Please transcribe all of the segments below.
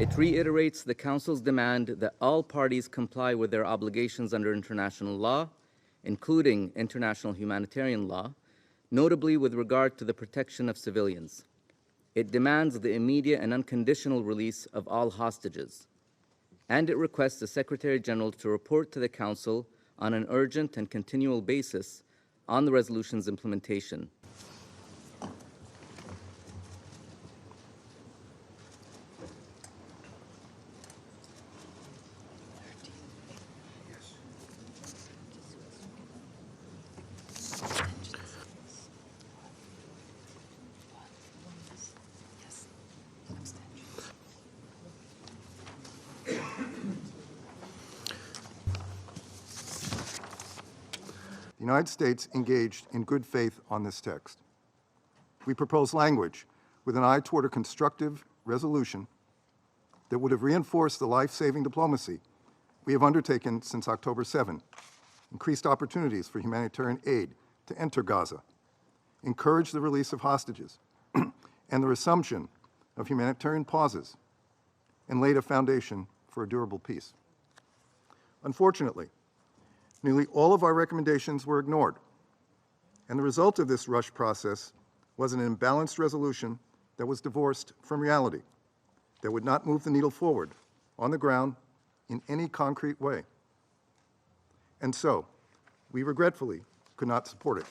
It reiterates the Council's demand that all parties comply with their obligations under international law, including international humanitarian law, notably with regard to the protection of civilians. It demands the immediate and unconditional release of all hostages. And it requests the Secretary General to report to the Council on an urgent and continual basis on the resolution's implementation. The United States engaged in good faith on this text. We propose language with an eye toward a constructive resolution that would have reinforced the life-saving diplomacy we have undertaken since October 7, increased opportunities for humanitarian aid to enter Gaza, encouraged the release of hostages, and the resumption of humanitarian pauses, and laid a foundation for a durable peace. Unfortunately, nearly all of our recommendations were ignored, and the result of this rush process was an imbalanced resolution that was divorced from reality, that would not move the needle forward on the ground in any concrete way. And so, we regretfully could not support it.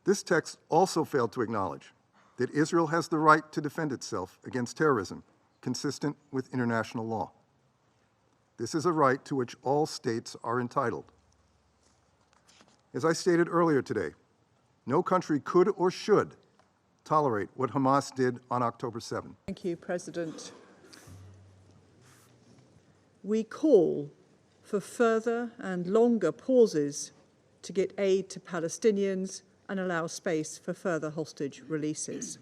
This text also failed to acknowledge that Israel has the right to defend itself against terrorism, consistent with international law. This is a right to which all states are entitled. As I stated earlier today, no country could or should tolerate what Hamas did on October 7. Thank you, President. We call for further and longer pauses to get aid to Palestinians and allow space for further hostage releases.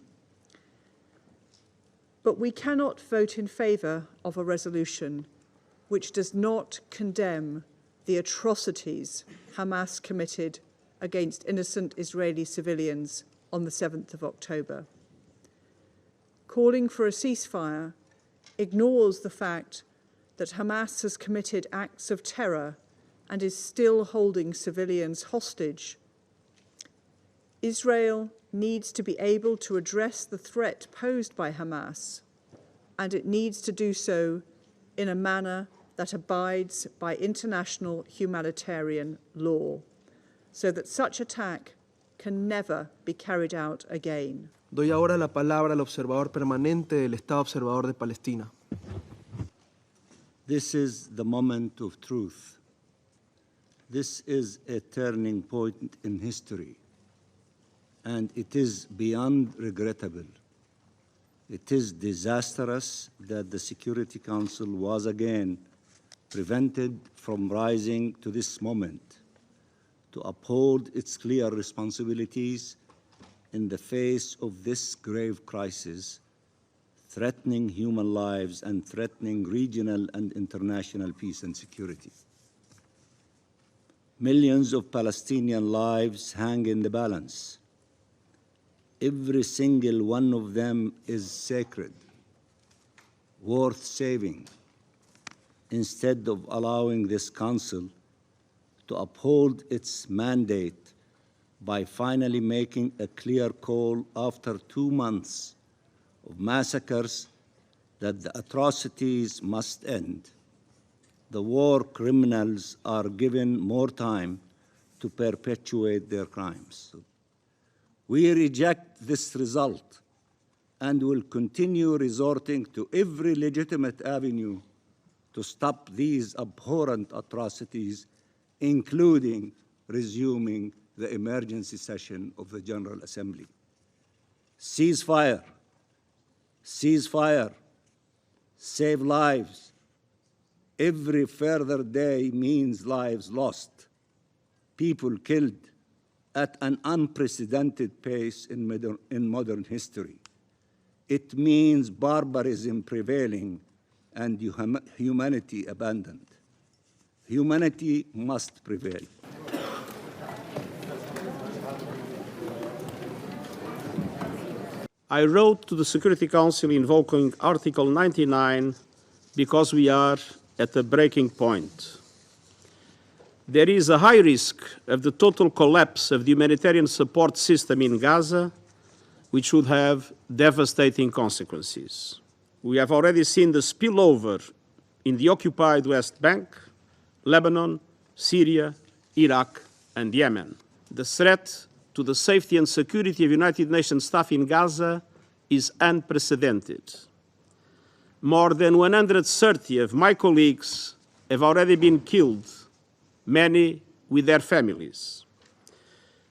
But we cannot vote in favour of a resolution which does not condemn the atrocities Hamas committed against innocent Israeli civilians on the 7th of October. Calling for a ceasefire ignores the fact that Hamas has committed acts of terror and is still holding civilians hostage. Israel needs to be able to address the threat posed by Hamas, and it needs to do so in a manner that abides by international humanitarian law, so that such attack can never be carried out again. Doy ahora la palabra al observador permanente del Estado Observador de Palestina. This is the moment of truth. This is a turning point in history, and it is beyond regrettable. It is disastrous that the Security Council was again prevented from rising to this moment to uphold its clear responsibilities in the face of this grave crisis, threatening human lives and threatening regional and international peace and security. Millions of Palestinian lives hang in the balance. Every single one of them is sacred, worth saving. Instead of allowing this council to uphold its mandate by finally making a clear call after 2 months of massacres that the atrocities must end, the war criminals are given more time to perpetuate their crimes. We reject this result and will continue resorting to every legitimate avenue to stop these abhorrent atrocities, including resuming the emergency session of the General Assembly. Ceasefire, ceasefire, save lives. Every further day means lives lost, people killed at an unprecedented pace in modern history. It means barbarism prevailing and humanity abandoned. Humanity must prevail. I wrote to the Security Council invoking Article 99 because we are at a breaking point. There is a high risk of the total collapse of the humanitarian support system in Gaza, which would have devastating consequences. We have already seen the spillover in the occupied West Bank, Lebanon, Syria, Iraq, and Yemen. The threat to the safety and security of United Nations staff in Gaza is unprecedented. More than 130 of my colleagues have already been killed, many with their families.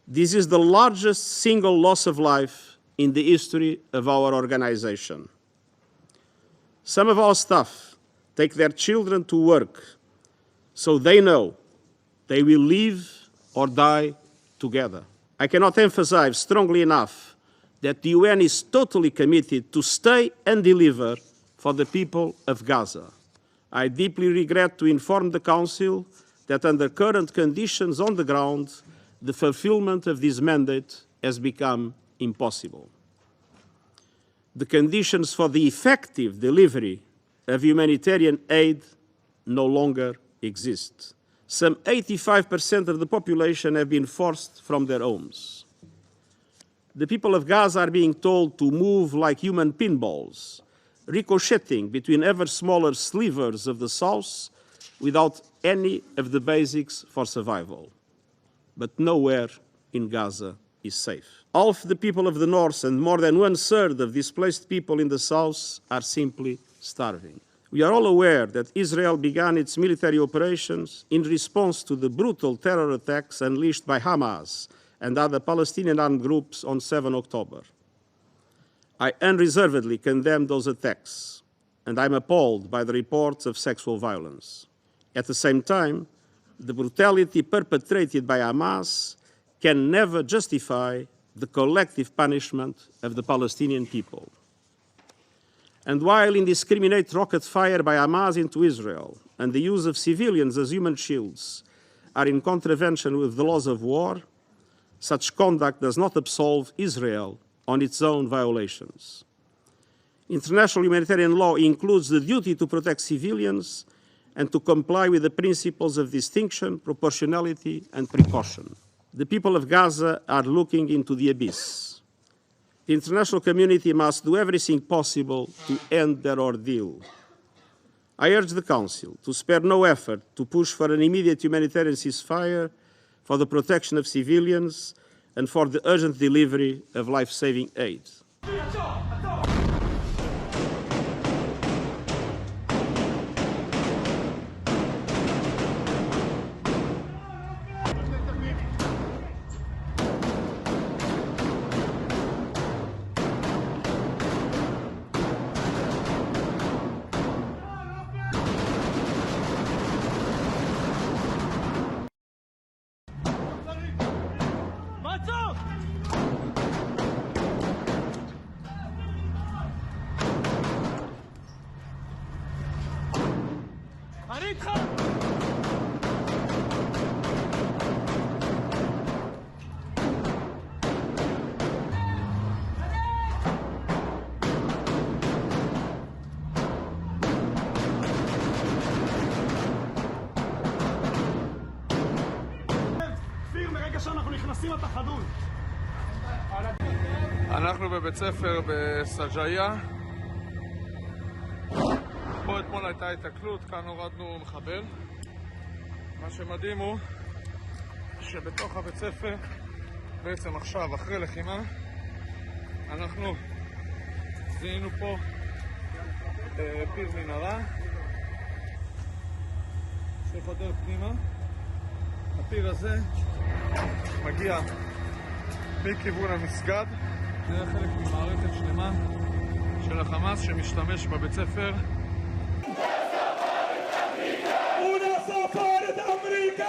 This is the largest single loss of life in the history of our organization. Some of our staff take their children to work so they know they will live or die together. I cannot emphasize strongly enough that the UN is totally committed to stay and deliver for the people of Gaza. I deeply regret to inform the Council that under current conditions on the ground, the fulfillment of this mandate has become impossible. The conditions for the effective delivery of humanitarian aid no longer exist. Some 85% of the population have been forced from their homes. The people of Gaza are being told to move like human pinballs, ricocheting between ever smaller slivers of the south without any of the basics for survival. But nowhere in Gaza is safe. Half the people of the north and more than 1/3 of displaced people in the south are simply starving. We are all aware that Israel began its military operations in response to the brutal terror attacks unleashed by Hamas and other Palestinian armed groups on 7 October. I unreservedly condemn those attacks, and I'm appalled by the reports of sexual violence. At the same time, the brutality perpetrated by Hamas can never justify the collective punishment of the Palestinian people. And while indiscriminate rocket fire by Hamas into Israel and the use of civilians as human shields are in contravention with the laws of war, such conduct does not absolve Israel on its own violations. International humanitarian law includes the duty to protect civilians and to comply with the principles of distinction, proportionality, and precaution. The people of Gaza are looking into the abyss. The international community must do everything possible to end their ordeal. I urge the Council to spare no effort to push for an immediate humanitarian ceasefire, for the protection of civilians, and for the urgent delivery of life-saving aid. אנחנו בבית ספר בסג'איה. פה אתמול הייתה התקלות, כאן הורדנו מחבל. מה שמדהים הוא שבתוך הבית ספר, בעצם עכשיו, אחרי לחימה, אנחנו זיהינו פה פיר מנהרה שחודר פנימה. הפיר הזה מגיע מכיוון המסגד. זה חלק ממערכת שלמה של החמאס שמשתמש בבית ספר. سافرت أمريكا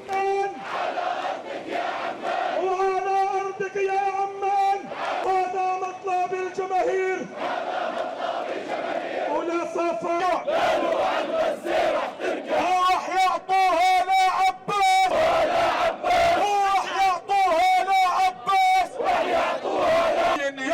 على أرضك يا عمان وعلى أرضك يا عمان هذا مطلب الجماهير ولا سافر قالوا عن وزير رح ترجع راح يعطوها لعباس راح يعطوها لعباس راح يعطوها يلي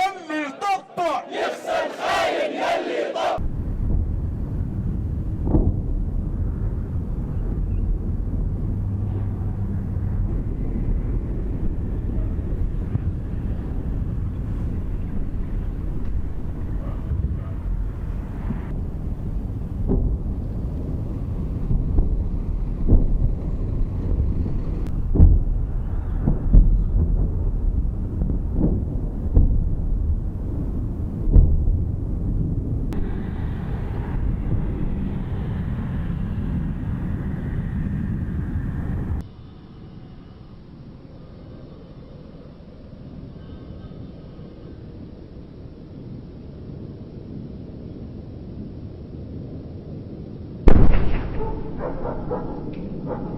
Palestine.